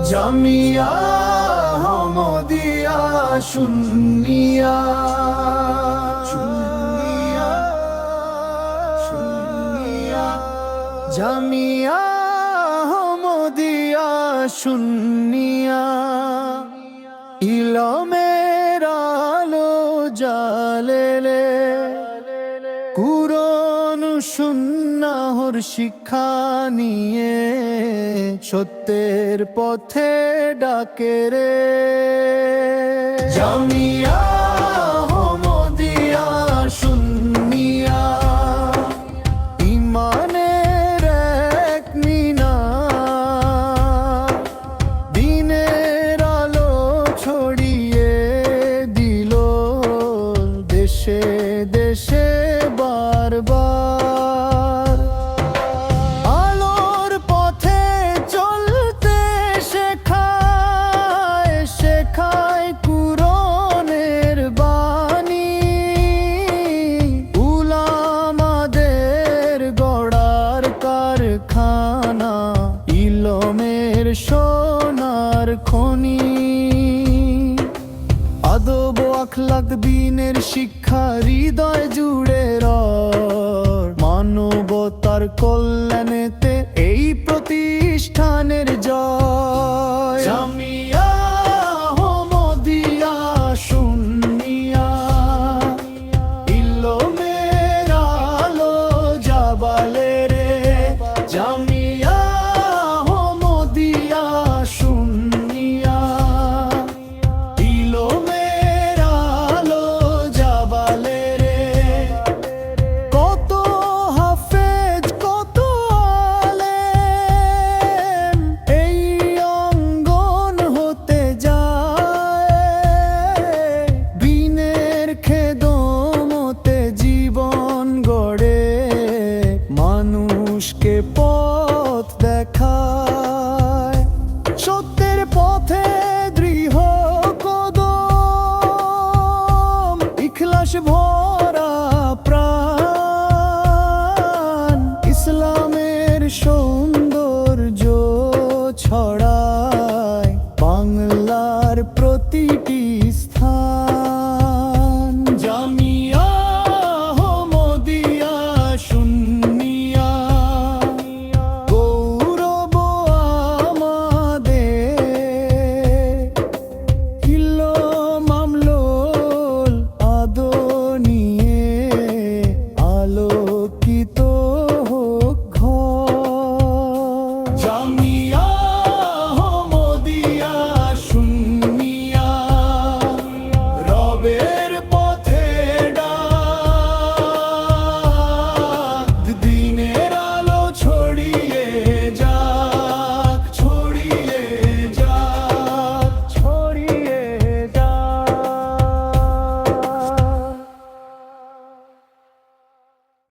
জামিয়া আহমদিয়া সুন্নিয়া জামিয়া আহমদিয়া সুন্নিয়া ইলমের আলো জালেলে কুরআন সুন্নাহর শিক্ষা নিয়ে সত্যের পথে ডাকে রে। জামিয়া আহমদিয়া সুন্নিয়া ইমানের এক মিনার, দ্বীনের আলো ছড়িয়ে দিল দেশে দেশে বারবার। আলোর পথে চলতে শেখায় শেখায় কুরআনের বাণী, উলামাদের গড়ার কারখানা ইলমের সোনার খনি। আদব ও আখলাক দ্বীনের শিক্ষা হৃদয় জুড়ে রয়, মানবতার কল্যাণেতে এই প্রতিষ্ঠানের জয়। জামিয়া আহমদিয়া সুন্নিয়া ইলমের আলো জাবালে রে। জামিয়া আহমদিয়া সুন্নিয়া ইলমের আলো জাবালে রে। কত হাফেজ কত আলেম এই অঙ্গন হতে যায়, দ্বীনের খেদমতে জীবন গড়ে মানুষকে পথ দেখায়। সত্যের পথে দৃঢ় কদম ইখলাস